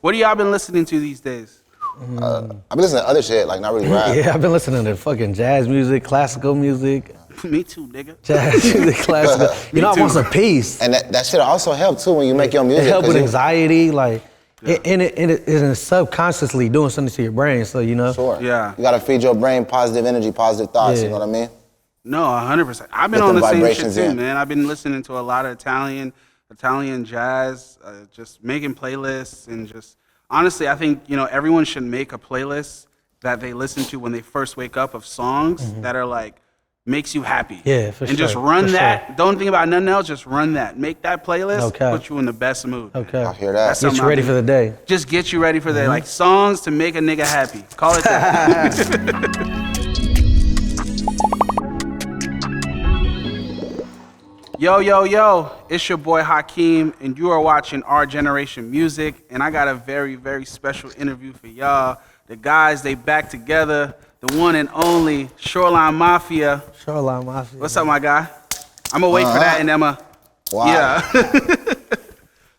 What have y'all been listening to these days? I've been listening to other shit, like not really rap. Yeah, I've been listening to fucking jazz music, classical music. Me too, nigga. Jazz music, classical. You know, I want some peace. And that shit also help too when you make your music. It help with anxiety, like, and it is subconsciously doing something to your brain, so you know. Sure. Yeah. You gotta feed your brain positive energy, positive thoughts, you know what I mean? No, 100%. I've been on the same shit too, man. I've been listening to a lot of Italian jazz, just making playlists and just, honestly, I think, you know, everyone should make a playlist that they listen to when they first wake up of songs that are like, makes you happy. Yeah, for sure. And just run for that. Sure. Don't think about nothing else, just run that. Make that playlist, Okay. put you in the best mood. Okay. I hear that. Get you ready for the day. Just get you ready for the day. Like songs to make a nigga happy. Call it that. Yo, it's your boy Hakeem, and you are watching Our Generation Music, and I got a very, very special interview for y'all. The guys, they back together, the one and only Shoreline Mafia. Shoreline Mafia. What's up, my guy? I'm gonna wait for that, and Emma. Wow. Yeah.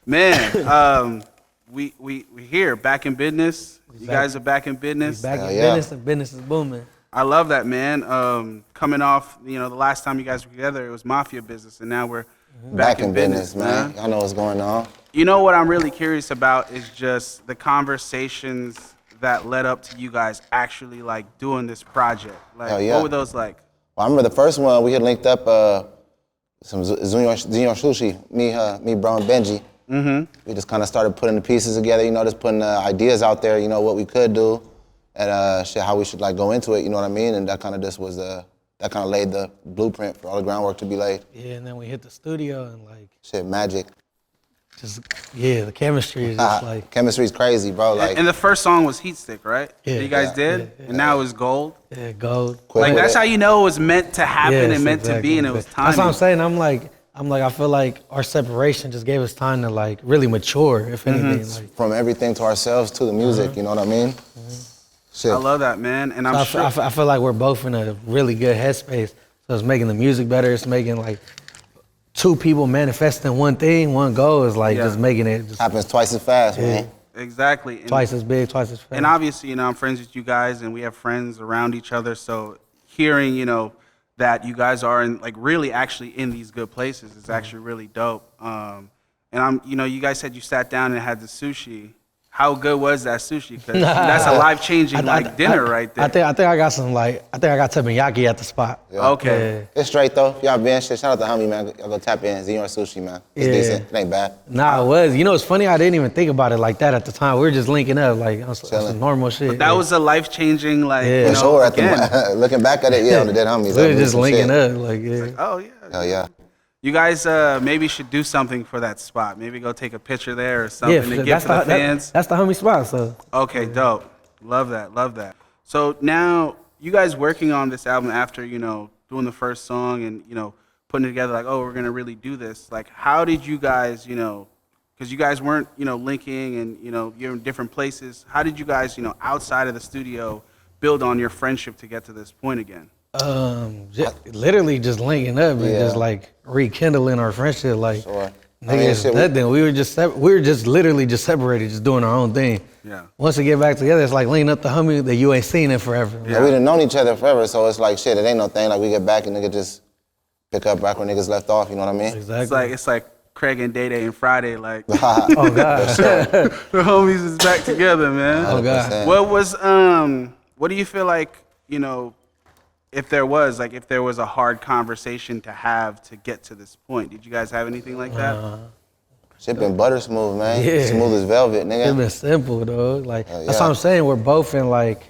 Man, we here, back in business. You guys are back in business. Back in yeah. business, and business is booming. I love that, man. Coming off, you know, the last time you guys were together, it was Mafia business, and now we're back in business, man. I know what's going on. You know what I'm really curious about is just the conversations that led up to you guys actually like doing this project. Like, what were those like? Well, I remember the first one we had linked up some Junior Sushi, me, bro, and Benji. We just kind of started putting the pieces together, you know, just putting ideas out there, you know, what we could do. And shit, how we should like go into it, you know what I mean? And that kind of just was that kind of laid the blueprint for all the groundwork to be laid. Yeah, and then we hit the studio and like. Shit, magic. Just, yeah, the chemistry is just like. Chemistry's crazy, bro. Like. And the first song was Heat Stick, right? Yeah. That you guys did? Yeah. And now it's Gold? Yeah, Gold. Like that's how you know it was meant to happen and meant to be, and it was timing. That's what I'm saying. I'm like, I feel like our separation just gave us time to like really mature, if anything. Like. From everything to ourselves to the music, you know what I mean? Shit. I love that, man. And I'm sure. I feel like we're both in a really good headspace. So it's making the music better. It's making like two people manifesting one thing, one goal is like just making it. Just happens twice as fast, man. Exactly. And twice as big, twice as fast. And obviously, you know, I'm friends with you guys and we have friends around each other. So hearing, you know, that you guys are in like really actually in these good places is actually really dope. And you know, you guys said you sat down and had the sushi. How good was that sushi? Because that's a life-changing like dinner right there. I think I got some like I got teppanyaki at the spot. Yeah. Okay. Yeah. It's straight though. If y'all been shit, shout out to homie, man. Y'all go tap in Junior Sushi, man. It's decent. It ain't bad. Nah, it was. You know, it's funny. I didn't even think about it like that at the time. We were just linking up like on some normal shit. But that was a life-changing like. For sure. Looking back at it, on the dead homies. We were just linking up, like Like, oh yeah. Hell yeah. You guys maybe should do something for that spot. Maybe go take a picture there or something to give to the fans. That's the homie spot, so. Okay, dope. Love that. So now you guys working on this album after, you know, doing the first song and, you know, putting it together like, oh, we're going to really do this. Like, how did you guys, you know, because you guys weren't, you know, linking and, you know, you're in different places. How did you guys, you know, outside of the studio build on your friendship to get to this point again? Literally just linking up and just like rekindling our friendship. Like, nothing. We were just literally just separated, just doing our own thing. Yeah. Once we get back together, it's like linking up the homie that you ain't seen in forever. Yeah, we done known each other forever, so it's like shit. It ain't no thing. Like we get back and nigga just pick up back where niggas left off. You know what I mean? Exactly. It's like Craig and Day Day and Friday. Like, oh god, the homies is back together, man. Oh god. What was what do you feel like, you know? If there was a hard conversation to have to get to this point, did you guys have anything like that? Shit been butter smooth, man. Yeah. Smooth as velvet, nigga. It's been simple, though. Like that's what I'm saying. We're both in like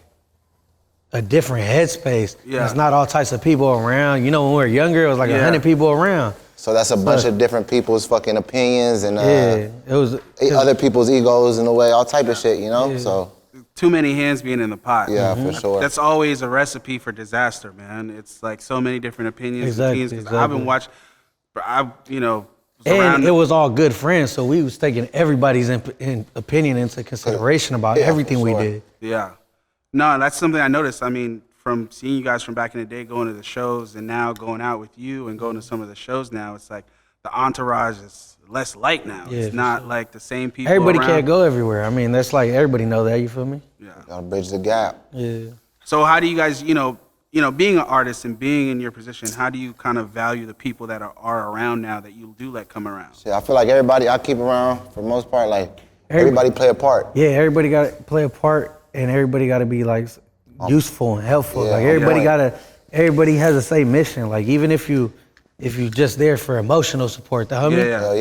a different headspace. Yeah. There's not all types of people around. You know, when we were younger, it was like 100 people around. So that's a bunch of different people's fucking opinions and it was other people's egos in a way, all type of shit, you know? So. Too many hands being in the pot. Yeah, for sure. That's always a recipe for disaster, man. It's like so many different opinions. Exactly. I've been watching, you know. And it was all good friends, so we was taking everybody's opinion into consideration about everything we did. Yeah. No, that's something I noticed. I mean, from seeing you guys from back in the day, going to the shows, and now going out with you and going to some of the shows now, it's like the entourage is less light now. Yeah, it's not like the same people. Everybody around. can't go everywhere. I mean, that's like everybody know that. You feel me? Yeah. Gotta bridge the gap. Yeah. So how do you guys, being an artist and being in your position, how do you kind of value the people that are around now that you do let come around? Shit, I feel like everybody I keep around, for the most part, like everybody play a part. Yeah, everybody got to play a part, and everybody got to be like useful and helpful. Yeah, like everybody has the same mission. Like even if you just there for emotional support, the homie, Yeah.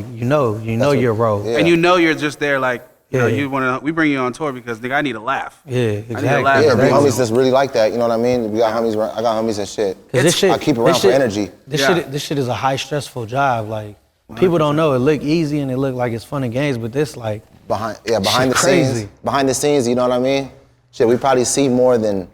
you know your role. Yeah. And you're just there like, we bring you on tour because nigga, I need a laugh. Yeah, exactly. I need a laugh. Yeah, every homies once that's really like that. You know what I mean? I got homies and shit. I keep around for energy. This shit is a high stressful job. Like 100%. People don't know it look easy and it look like it's fun and games, but this like behind the crazy. scenes. Behind the scenes, you know what I mean? Shit, we probably see more than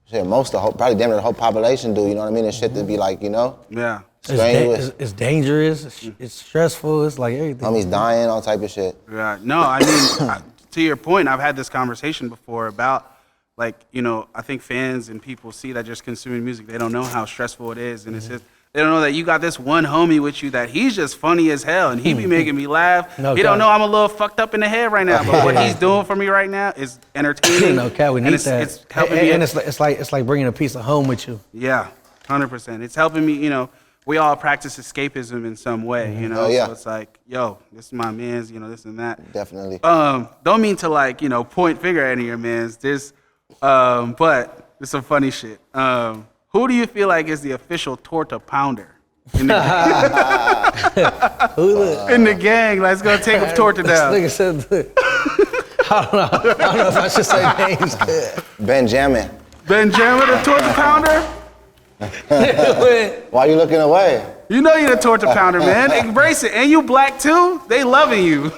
probably damn near the whole population do. You know what I mean? And shit to be like, Yeah. It's dangerous. It's stressful. It's like everything. Homies dying, all type of shit. Yeah. No, I mean, to your point, I've had this conversation before about, like, I think fans and people see that just consuming music, they don't know how stressful it is. And it's just, they don't know that you got this one homie with you that he's just funny as hell and he be making me laugh. He don't know I'm a little fucked up in the head right now, but what he's doing for me right now is entertaining. No, Cat, we need that. It's helping me. And it's like bringing a piece of home with you. Yeah, 100%. It's helping me, we all practice escapism in some way, Oh, yeah. So it's like, yo, this is my man's, this and that. Definitely. Don't mean to like, point finger at any of your man's. But there's some funny shit. Who do you feel like is the official torta pounder in the in the gang? Let's go take a torta down. This nigga said, I don't know if I should say names. Benjamin. Benjamin the torta pounder? Why you looking away? You know you're the torta pounder, man. Embrace it. And you black too? They loving you.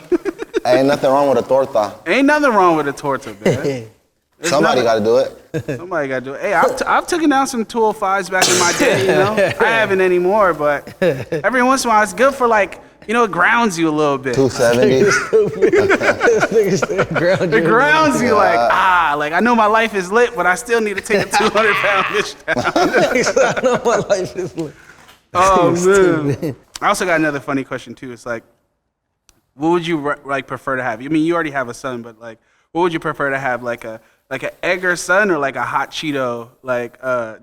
Ain't nothing wrong with a torta. Ain't nothing wrong with a torta, man. Somebody got to do it. Somebody got to do it. Hey, I've taken down some 205s back in my day, I haven't anymore, but every once in a while, it's good for like, it grounds you a little bit. 270. It grounds you like I know my life is lit, but I still need to take a 200-pound bitch down. I know my life is lit. Oh, man. I also got another funny question, too. It's like, what would you like prefer to have? I mean, you already have a son, but like, what would you prefer to have? Like an Edgar son or like a hot Cheeto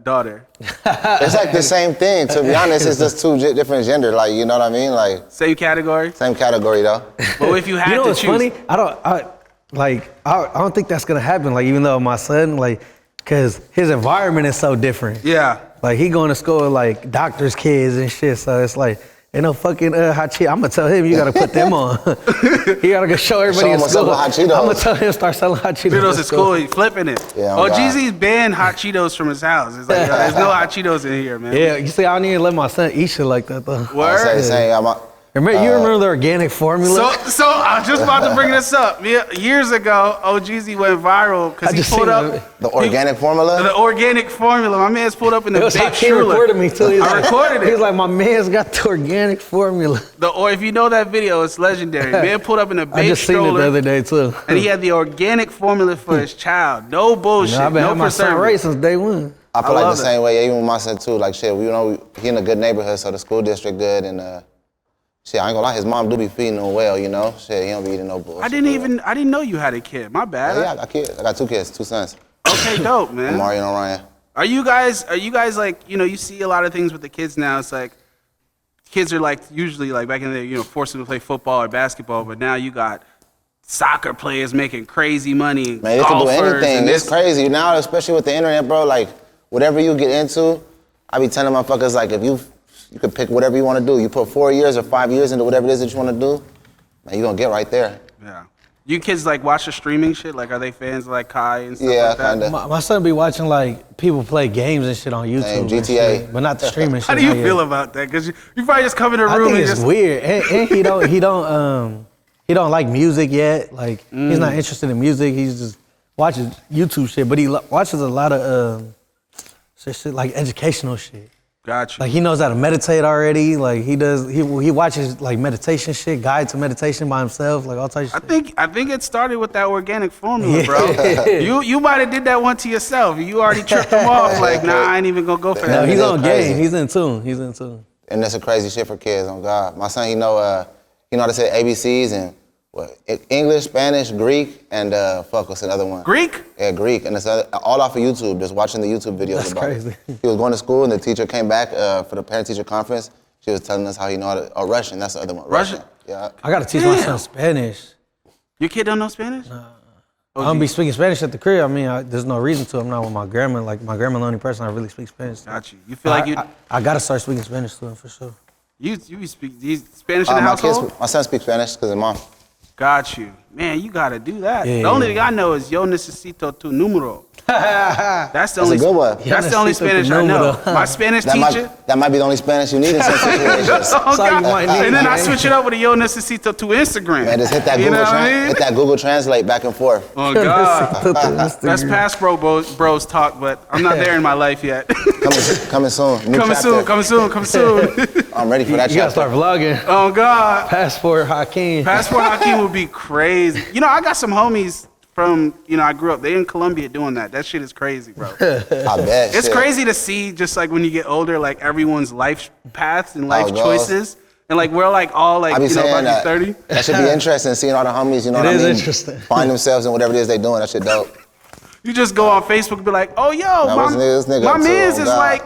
daughter? It's like the same thing. To be honest, it's just two different genders. Like, you know what I mean? Like same category. Same category though. But if you had to what's choose, funny? I don't think that's gonna happen. Like even though my son, like, cause his environment is so different. Yeah. Like he going to school with like doctors' kids and shit. So it's like. Ain't no fucking hot Cheetos. I'm gonna tell him you gotta put them on. He gotta go show everybody in school. Hot Cheetos. I'm gonna tell him start selling hot Cheetos. Cheetos at school, he's flipping it. Yeah, OhGeesy's banned hot Cheetos from his house. It's like, there's no hot Cheetos in here, man. Yeah, you see, I don't even let my son eat shit like that though. Word? You remember the organic formula? So I was just about to bring this up. Years ago, OhGeesy went viral because he pulled up the organic formula. The organic formula. My man's pulled up in the big Hakeem recorded me too. I recorded it. He's like, my man's got the organic formula. Or if you know that video, it's legendary. Man pulled up in a big stroller. I just seen it the other day too. And he had the organic formula for his child. No bullshit. I've been having my son raised since day one. I feel like the same way. Yeah, even with my son too. Like shit, he in a good neighborhood, so the school district good and. Shit, I ain't gonna lie, his mom do be feeding him well, Shit, he don't be eating no bullshit. I didn't know you had a kid. My bad. Yeah, I got kids. I got 2 kids, 2 sons. Okay, dope, man. Mario and Ryan. Are you guys like, you see a lot of things with the kids now. It's like, kids are like, usually like back in the day, forced them to play football or basketball, but now you got soccer players making crazy money. Man, they can do anything. It's crazy. Now, especially with the internet, bro, like, whatever you get into, I be telling motherfuckers, like, if you could pick whatever you want to do. You put 4 years or 5 years into whatever it is that you want to do, man, you're going to get right there. Yeah. You kids, like, watch the streaming shit? Like, are they fans of, like, Kai and stuff like that? Yeah, kind of. My son be watching, like, people play games and shit on YouTube. GTA. But not the streaming shit. How do you feel about that? Because you probably just come in the room I think and it's just... weird. And he don't like music yet. Like, he's not interested in music. He just watches YouTube shit. But he watches a lot of shit like educational shit. Gotcha. Like he knows how to meditate already. Like he watches like meditation shit, guide to meditation by himself, like all types of shit. I think it started with that organic formula, bro. You might have did that one to yourself. You already tripped him off. Like, nah, I ain't even gonna go for that. No, he's on game. He's in tune. And that's a crazy shit for kids, on God. My son, he know how to say ABCs and English, Spanish, Greek, and what's another one? Greek? Yeah, Greek. And it's all off of YouTube, just watching the YouTube videos That's about crazy. it. He was going to school and the teacher came back for the parent-teacher conference. She was telling us how he know how to, Russian, that's the other one. Russian? Yeah. I gotta teach my son Spanish. Your kid don't know Spanish? I don't be speaking Spanish at the crib. I mean, there's no reason to. I'm not with my grandma. Like, my grandma the only person I really speak Spanish to. Got you. You feel like you I gotta start speaking Spanish to him for sure. you speak Spanish in the household? My son speaks Spanish because his mom. Got you. Man, you gotta do that. Yeah, the only thing I know is yo necesito tu número. That's the That's only a good one. That's the only Necesito tu Spanish I know. número. My Spanish That teacher. that might be the only Spanish you need in some situations. Oh, all you God. might need, And then I man. switch it up with a yo necesito tu Instagram. Man, just hit that You Google know what I mean? hit that Google Translate back and forth. Oh God. That's past bros talk, but I'm not there in my life yet. Coming soon. New Coming chapter. soon. I'm ready for that You gotta chapter. start vlogging. Oh God. Passport Hakeem. Passport Hakeem would be crazy. You know, I got some homies from, I grew up. They in Colombia doing that. That shit is crazy, bro. I bet. It's shit. crazy to see just like when you get older, like everyone's life paths and life How it goes. choices. And like we're like all like, I be saying about that. 30. That should be interesting, seeing all the homies, you know It what I is mean? interesting. Find themselves in whatever it is they doing. That shit dope. You just go on Facebook and be like, oh yo, what's this nigga my up to? man's Oh, is God. like,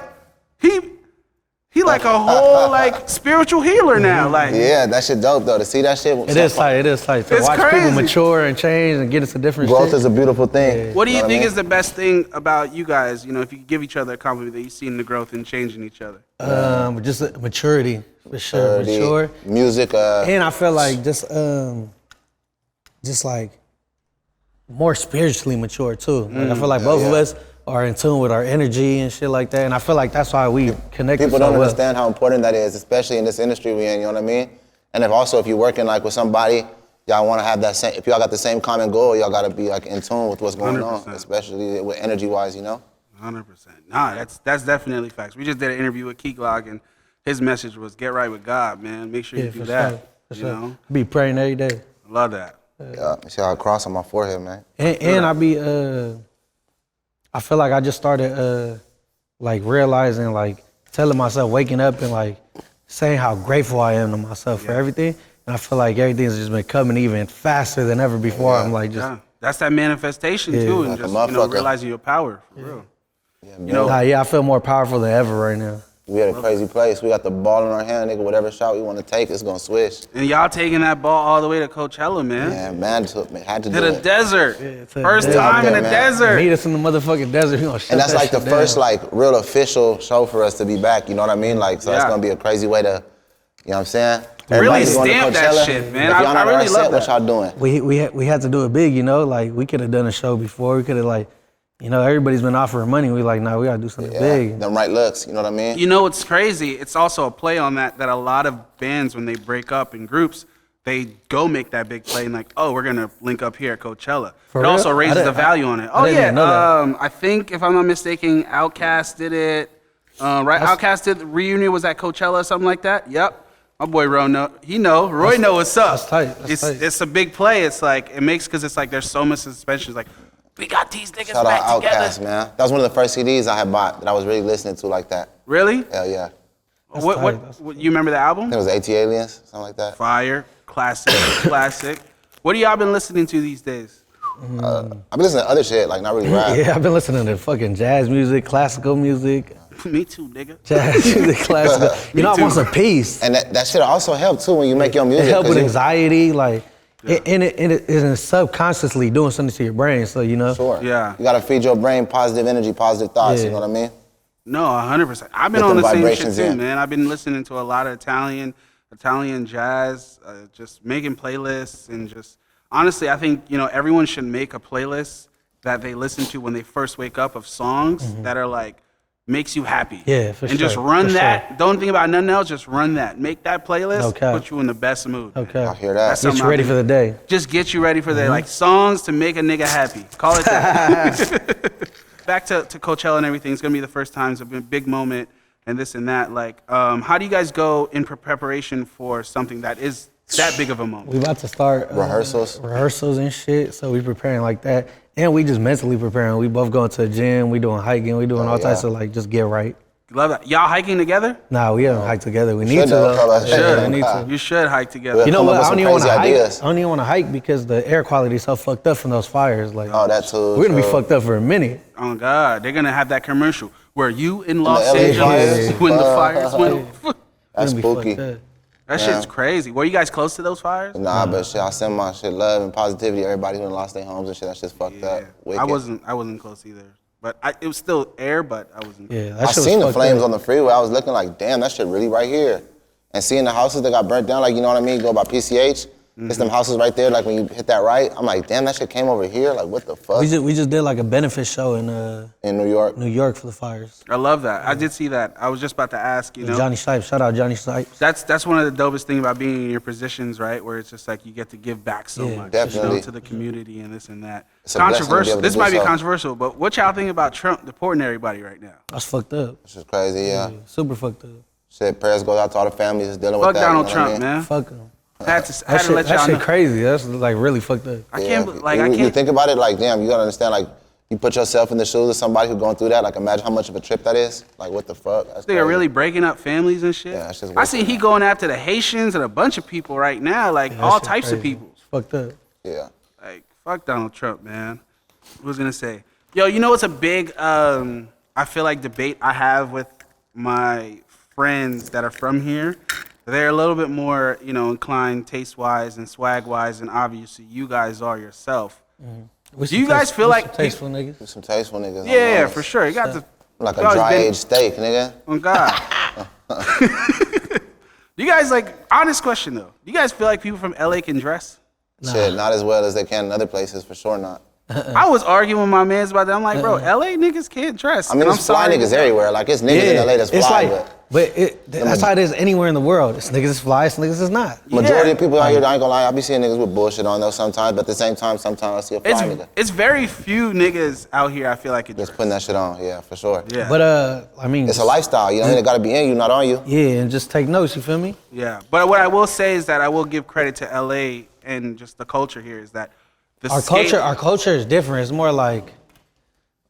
he like a whole like spiritual healer now. Like Yeah, that shit dope though. To see that shit. It is tight. It is tight to It's watch crazy. people mature and change and get into different Growth shit. is a beautiful thing. what do you know think I mean? is the best thing about you guys, if you could give each other a compliment that you've seen the growth and change in each other? Just maturity for sure. Mature. Music. And I feel like just like more spiritually mature too. Like I feel like both of us are in tune with our energy and shit like that. And I feel like that's why we connect People so don't well. understand how important that is, especially in this industry we in. You know what I mean? And if you're working like with somebody, y'all want to have that same. If y'all got the same common goal, y'all got to be like in tune with what's going 100%. on, especially with energy wise. 100%. Nah, that's definitely facts. We just did an interview with Keeglog and his message was get right with God, man. Make sure you do for that. sure. For You sure. know? Be praying every day. Love that. Yeah, you see how I cross on my forehead, man. And I feel like I just started like realizing, like telling myself, waking up and like saying how grateful I am to myself for everything. And I feel like everything's just been coming even faster than ever before. I'm like just, Yeah. That's that manifestation too, and Like a just motherfucker. realizing your power for real. I feel more powerful than ever right now. We at a crazy place. We got the ball in our hand, nigga. Whatever shot we want to take, it's gonna switch. And y'all taking that ball all the way to Coachella, man. Yeah, man, had to To do the it. desert. to the First desert. time in the Man. desert. Meet us in the motherfucking desert. We gonna shut And that's that like the shit first down. like real official show for us to be back. You know what I mean? Like, so that's Yeah. gonna be a crazy way to, you know what I'm saying? Really Everybody's going to stamp that Coachella. shit, man. If y'all I not really already love set, what that. y'all doing? We had to do it big, Like we could have done a show before. We could have like, everybody's been offering money. We like, nah, we gotta do something big. Them right looks, you know what I mean? You know what's crazy? It's also a play on that a lot of bands, when they break up in groups, they go make that big play and like, oh, we're gonna link up here at Coachella. For It real? also I raises didn't- the value on it. I Oh didn't yeah, even know that. I think if I'm not mistaken, Outkast did it. Right, Outkast did reunion was at Coachella or something like that. Yep. My boy Roy know. Roy know what's up. That's tight. That's tight. It's a big play. It's like it makes because it's like there's so much suspension. It's like we got these niggas Shout back out together. Outkast, man. That was one of the first CDs I had bought that I was really listening to like that. Really? Hell yeah. What you remember the album? I think it was AT Aliens, something like that. Fire, classic, classic. What have y'all been listening to these days? I've been listening to other shit, like not really rap. Yeah, I've been listening to fucking jazz music, classical music, Me too, nigga. jazz music, classical. I want some peace. And that shit also help too when you make your music. It helps 'cause with you- anxiety, like, and it is subconsciously doing something to your brain. So Sure. Yeah. You gotta feed your brain positive energy, positive thoughts, Yeah. you know what I mean? No, 100%. I've been Get on them the same shit vibrations too, in. man. I've been listening to a lot of Italian jazz, just making playlists and just honestly, I think everyone should make a playlist that they listen to when they first wake up of songs that are like makes you happy. Yeah, for and just sure, run for that. sure. Don't think about nothing else. Just run that. Make that playlist. Okay. Put you in the best mood. man. Okay. I hear that. That's Get something you I've ready been- for the day. Just get you ready for that. Like songs to make a nigga happy. Call it that. Back to Coachella and everything. It's gonna be the first time. It's a big moment and this and that. Like, how do you guys go in preparation for something that is that big of a moment? We about to start rehearsals and shit. So we preparing like that, and we just mentally preparing. We both going to the gym. We doing hiking. We doing all types of like just get right. Love that. Y'all hiking together? Nah, we haven't hiked together. We need should to though. though. Should. We need to. You should hike together. You know Come up what? with I some don't even want to crazy hike. ideas. I don't even want to hike because the air quality is so fucked up from those fires. Like, Oh, that too. we're gonna be true. fucked up for a minute. Oh God, they're gonna have that commercial where you in Los LA Angeles fires? when the fires went. That's We're gonna be spooky. fucked up. That shit's crazy. Were you guys close to those fires? Nah, but shit, I send my shit love and positivity to everybody who done lost their homes and shit. That shit's fucked up. Wicked. I wasn't close either. But it was still air, but I wasn't. Yeah, that I shit was seen the fucked flames up. on the freeway. I was looking like, damn, that shit really right here. And seeing the houses that got burnt down, like, you know what I mean? Go by PCH. It's them houses right there. Like when you hit that right, I'm like, damn, that shit came over here. Like, what the fuck? We just did like a benefit show in In New York. New York for the fires. I love that. I did see that. I was just about to ask, you know. Johnny Snipes, shout out Johnny Snipes. That's one of the dopest things about being in your positions, right? Where it's just like you get to give back so Yeah, much, definitely. to the community and this and that. It's a blessing to be Controversial. able to This do might be so. controversial, but what y'all think about Trump deporting everybody right now? That's fucked up. It's just crazy, yeah. Super fucked up. Shit, prayers goes out to all the families that's dealing Fuck with that. Donald you know what I Trump, mean? man. Fuck him. I had to let That y'all shit know. crazy. That's like really fucked up. I can't. I You can't. think about it like, damn, you gotta understand, like, you put yourself in the shoes of somebody who's going through that. Like, imagine how much of a trip that is. Like, what the fuck? That's They're crazy. really breaking up families and shit. Yeah, that's just I see he going after the Haitians and a bunch of people right now, like That all shit types of crazy. people. It's fucked up. Yeah. Like, fuck Donald Trump, man. What was I gonna say? Yo, you know what's a big, I feel like debate I have with my friends that are from here? They're a little bit more, you know, inclined taste-wise and swag-wise, and obviously you guys are yourself. We Do you some guys feel we like some tasteful niggas? Some tasteful niggas. I'm Yeah, honest. for sure. You got to. Like a you always dry been- aged steak, nigga. Oh God. You guys like honest question though. Do you guys feel like people from LA can dress? Shit, not as well as they can in other places, for sure not. I was arguing with my mans about that. I'm like, bro, LA niggas can't dress. I mean, And there's fly sorry. niggas everywhere. Like, it's niggas in LA that's it's fly, like, that's how it is anywhere in the world. It's niggas is fly, it's niggas is not. majority Yeah. of people out here, I ain't gonna lie, I be seeing niggas with bullshit on though sometimes, but at the same time, sometimes I see a fly nigga It's very few niggas out here. I feel like it. just putting that shit on. Yeah, for sure. Yeah. But I mean, It's a lifestyle, you know what I mean? It gotta be in you, not on you. yeah, and just take notes. You feel me? Yeah. But what I will say is that I will give credit to LA and just the culture here is that the Our culture is different. It's more like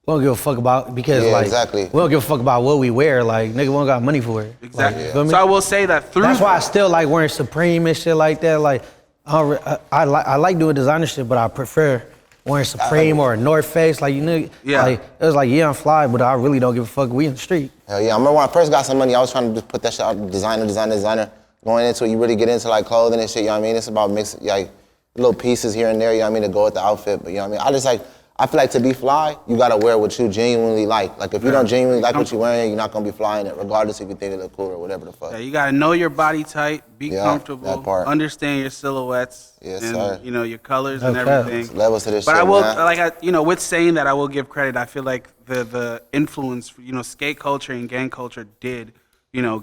we don't give a fuck about because Yeah, like exactly. we don't give a fuck about what we wear. Like nigga, we don't got money for it. Exactly. Like, you feel me? So I will say that through. That's why I still like wearing Supreme and shit like that. Like I like doing designer shit, but I prefer wearing Supreme or a North Face. Like you know, Yeah. like it was like yeah, I'm fly, but I really don't give a fuck. We in the street. Hell yeah, I remember when I first got some money, I was trying to just put that shit out, designer. Going into it, you really get into like clothing and shit, you know what I mean? It's about mixing, like, little pieces here and there, you know what I mean, to go with the outfit, but you know what I mean? I feel like to be fly, you gotta wear what you genuinely like. Like, if you don't genuinely like what you're wearing, you're not gonna be flying it, regardless if you think it look cool or whatever the fuck. Yeah, you gotta know your body type, be Yeah, comfortable, that part. understand your silhouettes, Yes, and sir. you know your colors Okay. and everything. Levels to this But shit, I will, man. with saying that, I will give credit. I feel like the influence, skate culture and gang culture did,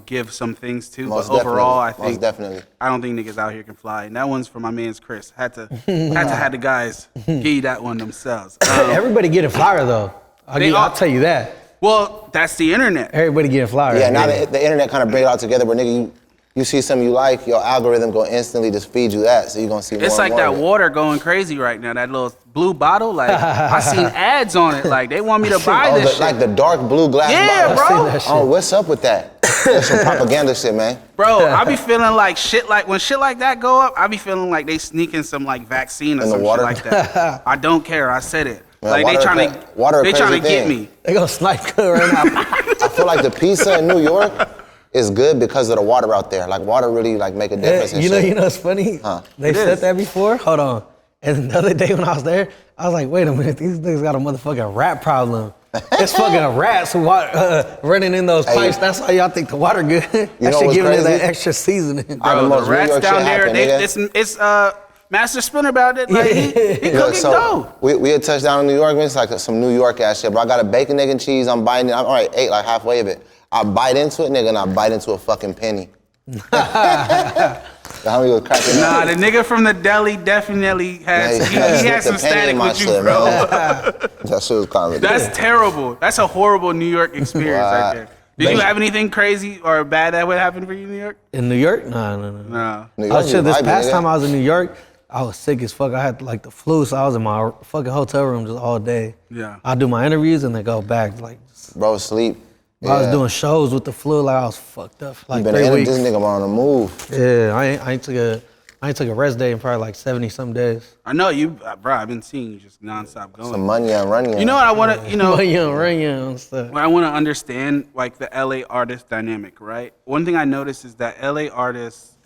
give some things too. Most but overall, definitely. I think Most definitely. I don't think niggas out here can fly. And that one's for my man's Chris. Had to have the guys give you that one themselves. Everybody getting flyer though. I'll tell you that. Well, that's the internet. Everybody getting flyer. Yeah, now the internet kind of bring it all together, but nigga, you see something you like, your algorithm gonna instantly just feed you that, so you're gonna see more It's and like more that of it. water going crazy right now. That little blue bottle. Like I seen ads on it. Like they want me to buy this shit. Like the dark blue glass Yeah, bottle. bro. that shit. Oh, what's up with that? That's some propaganda shit, man. Bro, I be feeling like when shit like that go up, I be feeling like they sneaking some like vaccine or In the some water? shit like that. I don't care. I said it. Man, like water they a trying cra- water a they trying to crazy get thing. me. They gonna snipe cut right now. I feel like the pizza in New York is good because of the water out there. Like water really like make a difference. and You shit. know what's funny? Huh. They It said is. that before. Hold on. And the other day when I was there, I was like, wait a minute, these niggas got a motherfucking rat problem. It's fucking rats running in those pipes. That's why y'all think the water good. That know shit what's giving it that crazy? extra seasoning. the Bro, the most New rats York down shit there, happen, it's Master Spinner about it. Like he Look, cooking so dough. we had touched down in New York, man. It's like some New York ass shit. But I got a bacon, egg, and cheese. I'm biting it. I'm already ate like halfway of it. I bite into it, nigga, and I bite into a fucking penny. The homie was cracking Nah, up. the nigga from the deli definitely has Yeah, he slipped has the some penny static in my with you, shit, bro. man. That shit was comedy. That's terrible. That's a horrible New York experience right Wow. there. Did you have anything crazy or bad that would happen for you in New York? In New York? No. No. New Oh York shit, is this vibey, past nigga. time I was in New York, I was sick as fuck. I had like the flu, so I was in my fucking hotel room just all day. Yeah. I do my interviews and then go back. Like, Bro, sleep. I was doing shows with the flu, like I was fucked up for like Been 3 weeks. This nigga on the move. Yeah, I ain't took a rest day in probably like 70-some days. I know you, bro. I've been seeing you just nonstop going. Some money and running. You know what I want to, Run and stuff. what I want to understand, like the LA artist dynamic, right? One thing I noticed is that LA artists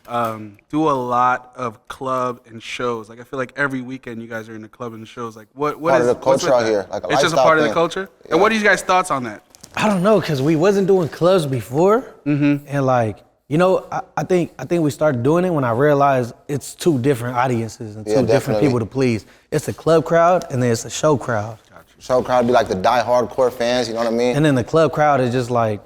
do a lot of club and shows. Like I feel like every weekend you guys are in the club and shows. Like what Part is of the culture out here, like a it's just a lifestyle part of the thing. culture. Yeah. And what are you guys' thoughts on that? I don't know, cause we wasn't doing clubs before, and like I think we started doing it when I realized it's two different audiences and two different definitely. people to please. It's a club crowd and then it's a show crowd. Show crowd be like the die-hardcore fans, you know what I mean? And then the club crowd is just like,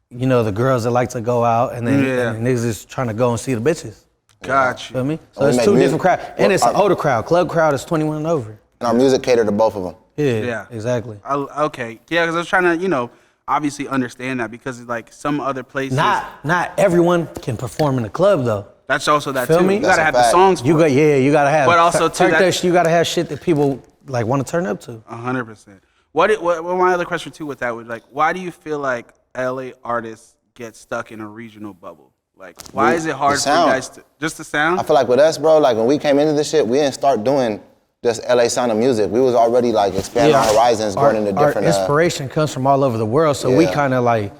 the girls that like to go out and then and niggas just trying to go and see the bitches. Got you. Feel me? So we it's make two music. different crowds. And it's an older crowd. Club crowd is 21 and over. And our music cater to both of them. Yeah, exactly. Okay. Yeah, because I was trying to, obviously understand that because like some other places. Not everyone can perform in the club though. That's also that Feel too. me? You That's gotta a have the fact. songs. You gotta have. But also, too, you gotta have shit that people like want to turn up to. 100%. What my other question too with that was like, why do you feel like LA artists get stuck in a regional bubble? Like, why is it hard for you guys to just the sound? I feel like with us, bro, like when we came into this shit, we didn't start doing just LA sound of music. We was already like expanding our horizons, going into different. Our inspiration comes from all over the world, so we kind of like,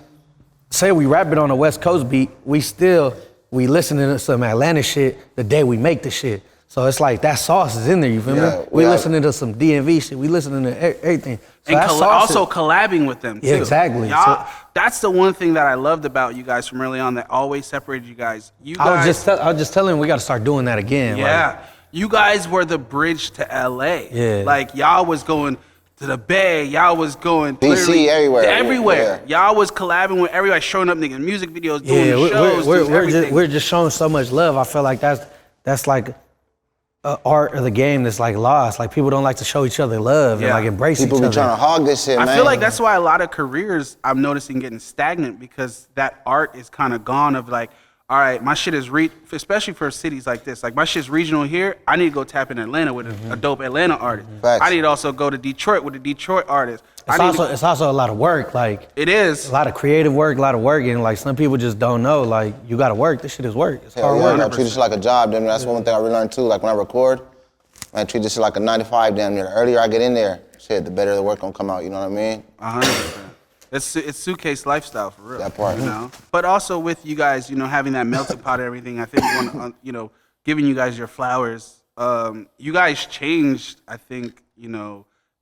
say we rap it on a West Coast beat, we listening to some Atlanta shit the day we make the shit. So it's like that sauce is in there, you feel me? We listening to some DMV shit, we listening to everything. So and that sauce also collabing with them too. Yeah, exactly. Y'all, that's the one thing that I loved about you guys from early on that always separated you guys. I was just telling him we got to start doing that again. Yeah. Like, you guys were the bridge to LA. Yeah. Like y'all was going to the Bay, y'all was going DC, everywhere. Everywhere. Yeah. Y'all was collabing with everybody, showing up niggas, music videos, doing shows, we're just showing so much love. I feel like that's like art of the game that's like lost. Like people don't like to show each other love and like embrace people each be other. trying to hog this shit, man. I feel like that's why a lot of careers I'm noticing getting stagnant because that art is kind of gone of like, all right, my shit is especially for cities like this. Like my shit's regional here. I need to go tap in Atlanta with a dope Atlanta artist. Facts. I need to also go to Detroit with a Detroit artist. It's also a lot of work. Like it is a lot of creative work, a lot of work, and like some people just don't know. Like you got to work. This shit is work. It's hard work. I treat this shit like a job. Damn, that's one thing I really learned too. Like when I record, I treat this shit like a 9 to 5. Damn near. The earlier I get in there, shit, the better the work gonna come out. You know what I mean? 100%. It's suitcase lifestyle for real. That part. But also with you guys, having that melting pot and everything, I think giving you guys your flowers. You guys changed, I think,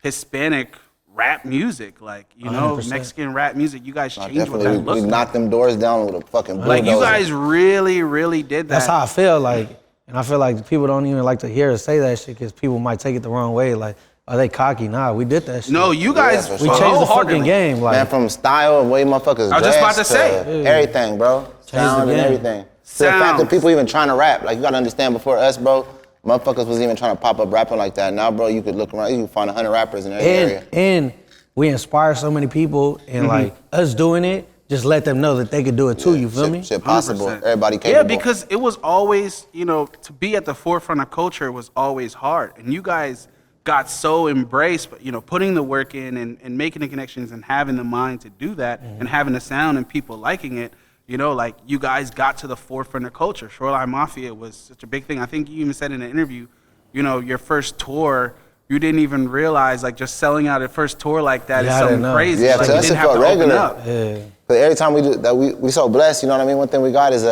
Hispanic rap music, like 100%. Mexican rap music. You guys changed what that Definitely, looks we like. knocked them doors down with a fucking bulldozer. Like you guys really, really did that. That's how I feel. Like, and I feel like people don't even like to hear us say that shit because people might take it the wrong way. Like, are they cocky? Nah, we did that shit. No, you guys. Yeah, for we sure. changed the wholeheartedly. fucking game. Like, Man, from style and way motherfuckers I was just about dress to say. everything, bro. Sound the and game. everything. To the fact that people even trying to rap, like you gotta understand before us, bro, motherfuckers was even trying to pop up rapping like that. Now, bro, you could look around, you can find 100 rappers in every area. and we inspire so many people, and like us doing it, just let them know that they could do it too. You feel me? Shit possible. 100%. Everybody capable. Yeah, because it was always, to be at the forefront of culture was always hard. And you guys got so embraced, but putting the work in and making the connections and having the mind to do that and having the sound and people liking it, like you guys got to the forefront of culture. Shoreline Mafia was such a big thing. I think you even said in an interview, your first tour, you didn't even realize like just selling out a first tour like that is something crazy. Yeah, like, to you us didn't it have felt to open regular. up. Yeah. But every time we do that, we so blessed, you know what I mean? One thing we got is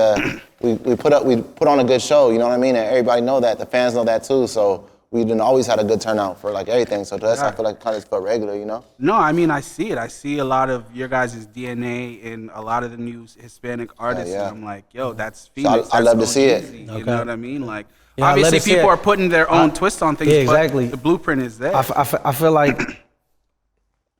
we put on a good show, you know what I mean? And everybody know that, the fans know that too, so we didn't always had a good turnout for like everything. So to us, I feel like it kind of felt regular, No, I mean, I see it. I see a lot of your guys' DNA in a lot of the new Hispanic artists. Yeah. And I'm like, yo, that's Phoenix. I love to that's see it. OhGeesy, Okay. You know what I mean? Like, Yeah, I love obviously to see people it. are putting their own twist on things, Yeah, exactly. but the blueprint is there. I feel like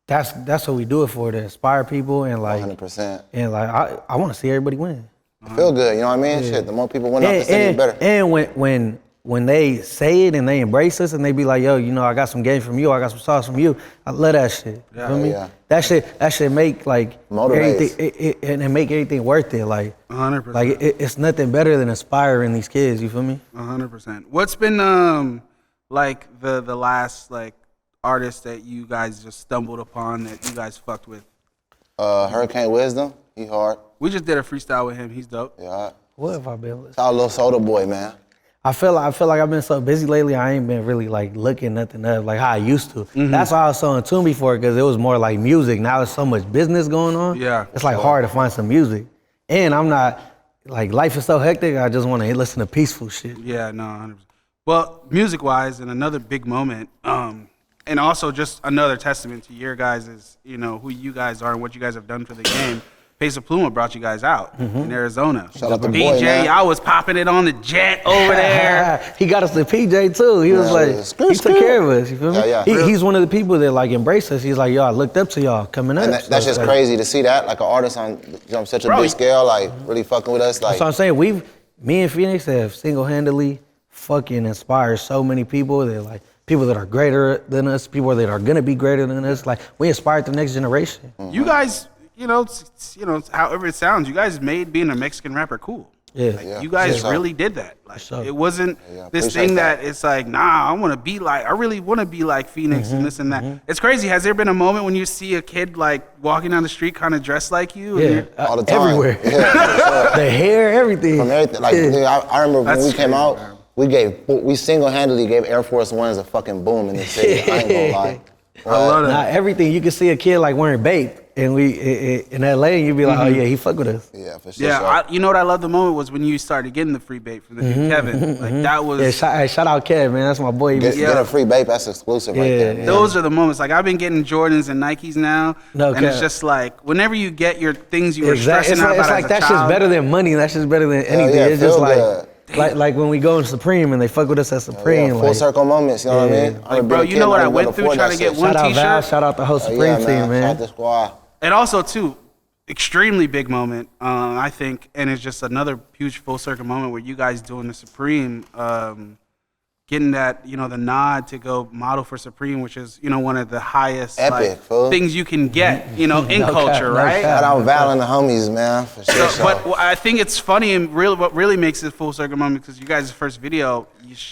that's what we do it for, to inspire people and like 100%. and like I want to see everybody win. I feel good, you know what I mean? Shit, the more people win off the city, the better. And when they say it and they embrace us and they be like, yo, I got some game from you, I got some sauce from you. I love that shit. You feel me? Yeah. That shit make like Motivates. everything and it make everything worth it. Like 100%. Like it's nothing better than inspiring these kids. You feel me? 100%. What's been like the last like artist that you guys just stumbled upon that you guys fucked with? Hurricane Wisdom, he hard. We just did a freestyle with him. He's dope. Yeah. What have I been listening? Shout out Lil Soda Boy, man. I feel like I've been so busy lately. I ain't been really like looking nothing up like how I used to. That's why I was so in tune before, because it was more like music. Now there's so much business going on. Yeah, it's like hard to find some music. And I'm not like, life is so hectic. I just want to listen to peaceful shit. Yeah, no, 100%. Well, music-wise, and another big moment, and also just another testament to your guys' who you guys are and what you guys have done for the game. Peso Pluma brought you guys out in Arizona. Shout out to PJ, boy, man. I was popping it on the jet over there. He got us the PJ too. He was like, he took care of us. You feel me? Yeah. He's one of the people that like embrace us. He's like, yo, I looked up to y'all coming up. And that's just crazy to see that, like an artist on such a big scale, like really fucking with us. Like, that's what I'm saying. Me and Phoenix have single-handedly fucking inspired so many people. They're like people that are greater than us, people that are gonna be greater than us. Like, we inspired the next generation. You guys, however it sounds, you guys made being a Mexican rapper cool. Yeah. Like, you guys really did that. Like, it wasn't this appreciate thing that it's like, nah, I really want to be like Phoenix and this and that. It's crazy. Has there been a moment when you see a kid like walking down the street kind of dressed like you? Yeah, all the time. everywhere. Yeah, the hair, everything. from everything. Like, I remember when we came out, man. we single-handedly gave Air Force Ones a fucking boom in the city. I ain't gonna lie. I love that. Nah, everything. You can see a kid like wearing Bape, and we in LA, and you'd be like, oh yeah, he fuck with us. Yeah, for sure. Yeah, you know what I love the moment was when you started getting the free bait from the dude Kevin. Like, that was. Yeah, shout out Kev, man. That's my boy. Get a free babe, that's exclusive right there. Man. Those are the moments. Like, I've been getting Jordans and Nikes now, and it's just like whenever you get your things you were stressing out about it's like as a that child. shit's better than money. That shit's better than anything. yeah, It's just feel like when we go to Supreme and they fuck with us at Supreme. Full circle moments, you know what I mean? Like, bro, you know what I went through trying to get one Shout out t-shirt? Val, shout out the whole Supreme team, man. Shout out the squad. And also, too, extremely big moment, I think, and it's just another huge full circle moment where you guys doing the Supreme, getting that, the nod to go model for Supreme, which is, one of the highest Epic, fool. things you can get, in culture, right? Shout out Val and the homies, man, for sure. But I think it's funny and what really makes it full circle moment, because you guys' first video,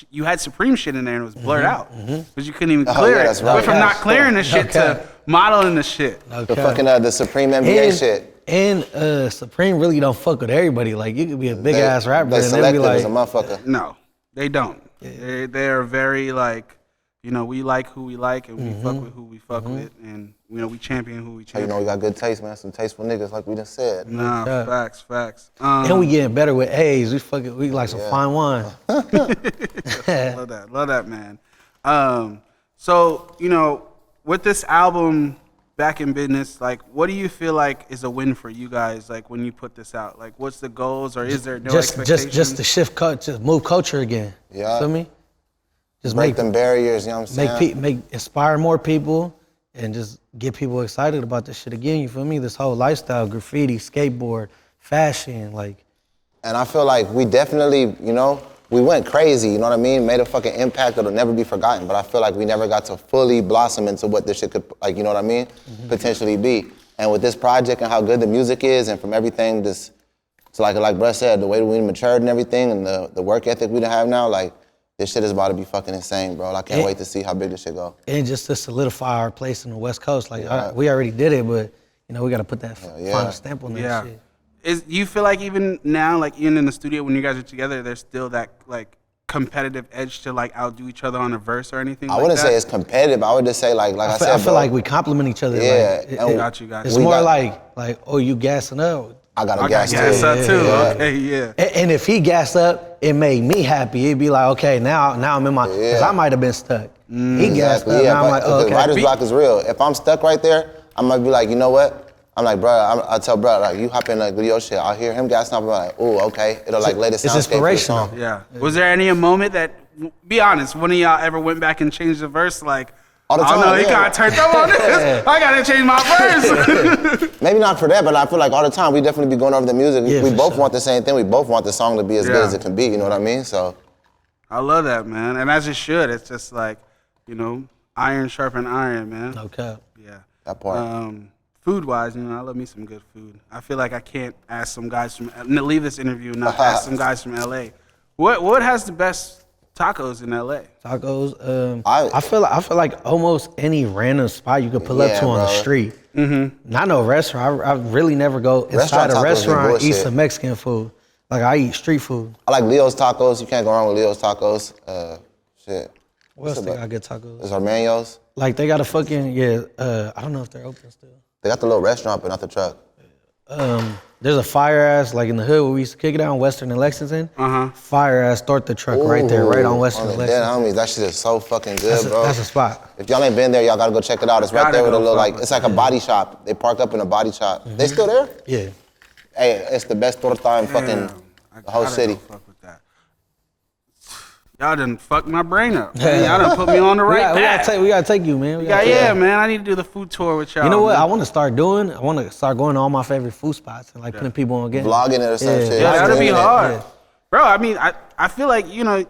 you had Supreme shit in there and it was blurred out because you couldn't even clear it. that's right. Went from not clearing the shit to modeling the shit. The fucking the Supreme NBA shit. And Supreme really don't fuck with everybody. Like, you could be a big ass rapper They and they'll be selective like, as a motherfucker. No, they don't. They're very like, we like who we like and we fuck with who we fuck with, and we champion who we champion. We got good taste, man. Some tasteful niggas, like we just said. Nah, facts. and we getting better with age. We like some fine wine. Love that, man. So with this album, Back in Bidness, like, what do you feel like is a win for you guys? Like, when you put this out, like, what's the goals, or is there no expectations? Just to shift culture, just move culture again. Yeah. Feel me? Just break them barriers, you know what I'm saying? Inspire more people and just get people excited about this shit again, you feel me? This whole lifestyle, graffiti, skateboard, fashion, like. And I feel like we definitely, we went crazy, you know what I mean? Made a fucking impact that'll never be forgotten, but I feel like we never got to fully blossom into what this shit could, like, you know what I mean? Potentially be. And with this project and how good the music is, and from everything, so like Bruh said, the way we matured and everything, and the work ethic we have now, like, this shit is about to be fucking insane, bro. I can't wait to see how big this shit go. And just to solidify our place in the West Coast, like, we already did it, but, we got to put that final stamp on that shit. Do you feel like even now, like, even in the studio when you guys are together, there's still that, like, competitive edge to, like, outdo each other on a verse or anything like that? I wouldn't say it's competitive. I would just say, like I said, I feel like we compliment each other. Yeah. Got you. It's more like, oh, you gassing up. I got to gas up too. Yeah. Okay, yeah. And if he gassed up, it made me happy. It'd be like, okay, now I'm in my, because I might have been stuck. He gassed up, now I'm like, oh, okay. Writer's block is real. If I'm stuck right there, I might be like, you know what? I'm like, bro, I tell bro, like, you hop in like video shit. I'll hear him gassing up, I'm like, ooh, okay. It'll like lay the soundscape for the song. Yeah. Was there any moment that, be honest, one of y'all ever went back and changed the verse, like, all the time, he got turned up on this. I gotta change my verse. Maybe not for that, but I feel like all the time we definitely be going over the music. We both want the same thing. We both want the song to be as good as it can be. You know what I mean? So. I love that, man, and as it should. It's just like, iron sharpen iron, man. Okay. Yeah. That part. Food-wise, I love me some good food. I feel like I can't ask some guys from leave this interview and not ask some guys from LA. What has the best tacos in LA? Tacos. I feel like almost any random spot you could pull up to on the street. Not no restaurant. I really never go inside a restaurant and eat some Mexican food. Like I eat street food. I like Leo's tacos. You can't go wrong with Leo's tacos. Shit. What else they got good tacos? There's Armanios. Like they got a fucking I don't know if they're open still. They got the little restaurant, but not the truck. There's a fire ass like in the hood where we used to kick it out on Western and Lexington. Fire ass, start the truck right there, right on Western and Lexington. Homies, that shit is so fucking good, bro. That's a spot. If y'all ain't been there, y'all gotta go check it out. It's right there with a little like, it's like a body shop. They park up in a body shop. They still there? Yeah. Hey, it's the best torta in fucking the whole city. Fuck with that. Y'all done fucked my brain up. Man. Y'all done put me on the right path. We gotta take you, man. Yeah, man. I need to do the food tour with y'all. You know what? Man. I want to start doing. I want to start going to all my favorite food spots and like putting people on game. Vlogging it or some shit. Yeah, that'll be hard. Yeah. Bro, I mean, I feel like, you know,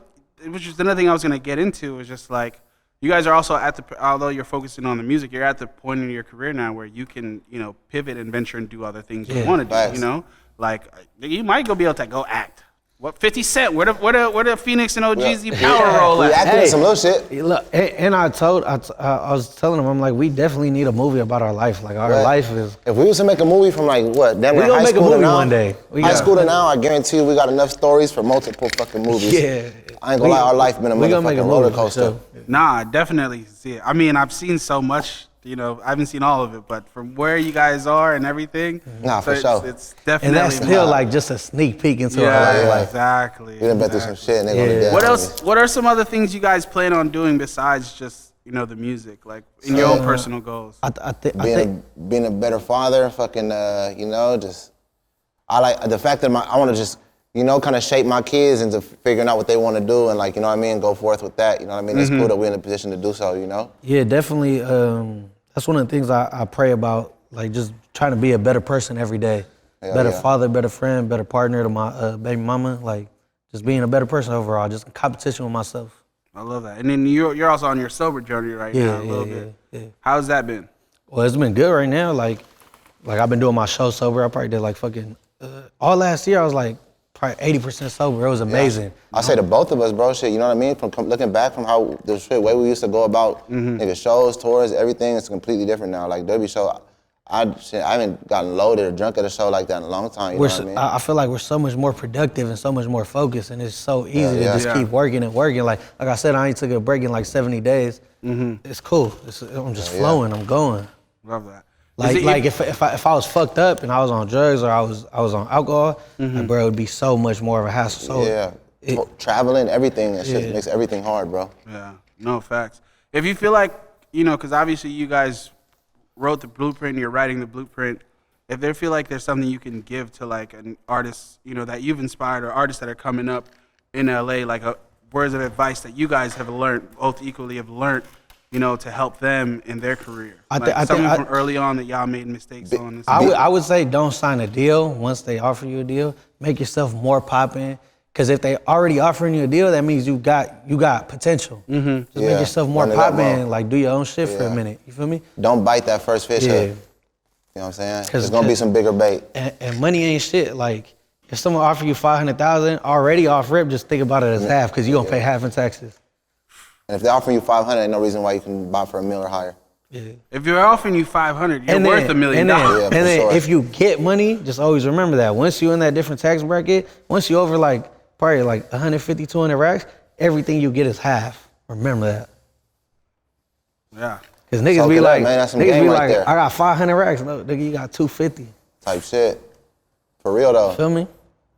which is another thing I was going to get into is just like, you guys are also at the, although you're focusing on the music, you're at the point in your career now where you can, you know, pivot and venture and do other things you want to do, you know? Like, you might be able to go act. What 50 Cent? Where the Phoenix and OhGeesy power roll at? We acting in some little shit. Look, and I was telling him, I'm like, we definitely need a movie about our life. Like our life is. If we was to make a movie from like what, damn near gonna high make a school to movie now, one day. High school to now, I guarantee you we got enough stories for multiple fucking movies. Yeah. I ain't gonna lie, our life been a motherfucking roller coaster. Sure. Nah, I definitely see it. I mean, I've seen so much. You know, I haven't seen all of it, but from where you guys are and everything, nah, for sure. It's definitely. And that's still like just a sneak peek into our life. Exactly. We done been through some shit and they gonna What else? What are some other things you guys plan on doing besides just, you know, the music, like in your own personal goals? I think being a better father, fucking, you know, just I like the fact that I want to just, you know, kind of shape my kids into figuring out what they want to do and like, you know what I mean, go forth with that. You know what I mean? It's cool that we're in a position to do so. You know? Yeah, definitely. That's one of the things I pray about, like just trying to be a better person every day. Better father, better friend, better partner to my baby mama. Like just being a better person overall, just in competition with myself. I love that. And then you're also on your sober journey right now a little bit. Yeah. How's that been? Well, it's been good right now. Like I've been doing my show sober. I probably did like fucking all last year. I was like probably 80% sober. It was amazing. I say to both of us, bro, shit, you know what I mean? From looking back from how the shit, way we used to go about nigga shows, tours, everything, it's completely different now. Like Derby show, I haven't gotten loaded or drunk at a show like that in a long time, you know what I mean? I feel like we're so much more productive and so much more focused, and it's so easy to just keep working and working. Like I said, I ain't took a break in like 70 days. It's cool. I'm just flowing. I'm going. Love that. Like if I was fucked up and I was on drugs or I was on alcohol, like, bro, it would be so much more of a hassle. So traveling, everything, that shit makes everything hard, bro. Yeah, no facts. If you feel like, you know, because obviously you guys wrote the blueprint, you're writing the blueprint. If they feel like there's something you can give to like an artist, you know, that you've inspired or artists that are coming up in LA, like words of advice that you guys have learned, both equally have learned, you know, to help them in their career. Something from early on that y'all made mistakes on. I would say don't sign a deal once they offer you a deal. Make yourself more popping. Because if they already offering you a deal, that means you got potential. Just make yourself more popping, like do your own shit for a minute. You feel me? Don't bite that first fish hook. You know what I'm saying? There's gonna be some bigger bait. And money ain't shit. Like if someone offer you $500,000 already off rip, just think about it as half, because you're gonna pay half in taxes. And if they're offering you $500, ain't no reason why you can buy for $1 million or higher. Yeah. If they're offering you $500, you're worth $1 million. And then if you get money, just always remember that. Once you're in that different tax bracket, once you over like probably like 150, 200 racks, everything you get is half. Remember that. Yeah. Because niggas be like, man, that's some game right there. I got 500 racks. No, nigga, you got 250. Type shit. For real though. Feel me?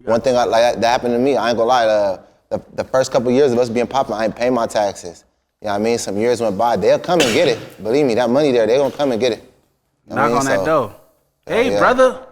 One thing that happened to me, I ain't gonna lie, the first couple years of us being popular, I ain't paying my taxes. You know what I mean? Some years went by, they'll come and get it. Believe me, that money there, they gonna come and get it. You know Knock on that door. Hey, brother.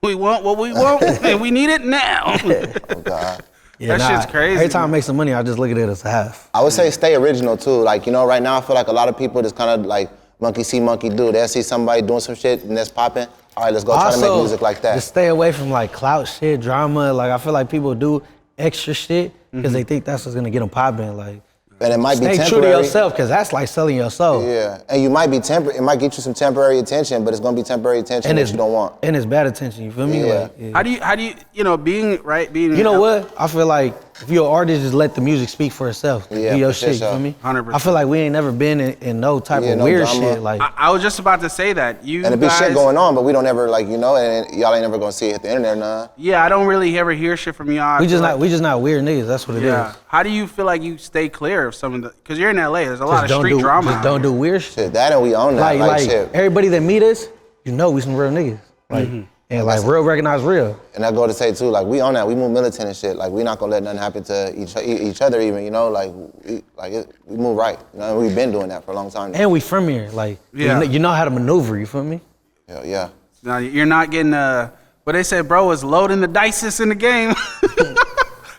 We want what we want, and we need it now. Oh, God. Yeah, that shit's crazy. Every time I make some money, I just look at it as half. I would say stay original, too. Like, you know, right now, I feel like a lot of people just kind of like monkey see, monkey do. They'll see somebody doing some shit, and that's popping. All right, let's go try to make music like that. Just stay away from, like, clout shit, drama. Like, I feel like people do extra shit because they think that's what's going to get them popping. Like, and it might be temporary. Stay true to yourself, because that's like selling your soul. Yeah, and you might be it might get you some temporary attention, but it's gonna be temporary attention that you don't want. And it's bad attention, you feel me? Yeah. Like, How do you, you know, being. You know what? I feel like if you're an artist, just let the music speak for itself. Yeah, do your for sure, shit, you feel me? 100%. I feel like we ain't never been in no type of no weird drama. shit. Like, I was just about to say that. You And there be guys, shit going on, but we don't ever like, you know, and y'all ain't never gonna see it at the internet, nah. Yeah, I don't really ever hear shit from y'all. we just not weird niggas. That's what it is. Yeah. How do you feel like you stay clear of some of the? Because you're in LA. There's a lot of street drama. Just out don't here. do weird shit. Shit, that and we own that, like shit. Everybody that meet us, you know we some real niggas. Like, and like real recognize real. And I go to say too, like we own that. We move militant and shit. Like we not gonna let nothing happen to each other, even. You know, like we move right. You know, we've been doing that for a long time now. And we from here. Like, you know how to maneuver. You feel me? Yeah. Now, you're not getting what they said, bro, was loading the dices in the game.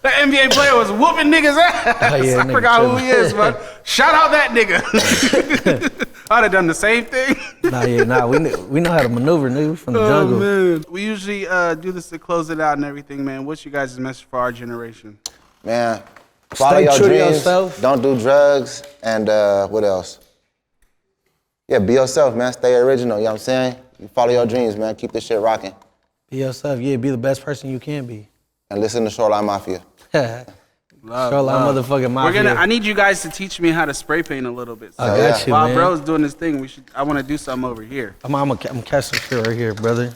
The NBA player was whooping niggas' ass. Oh, yeah, I nigga forgot who tripping. he is, but shout out that nigga. I'd have done the same thing. We know how to maneuver, nigga. We from the jungle. Man. We usually do this to close it out and everything, man. What's your guys' message for our generation? Man, follow Stay your true to dreams. yourself. Don't do drugs. And what else? Yeah, be yourself, man. Stay original, you know what I'm saying? You follow your dreams, man. Keep this shit rocking. Be yourself. Yeah, be the best person you can be. And listen to Shoreline Mafia. Shoreline motherfucking Mafia. I need you guys to teach me how to spray paint a little bit. So I got you, while man. bro's doing this thing, I want to do something over here. I'm catch some shit right here, brother.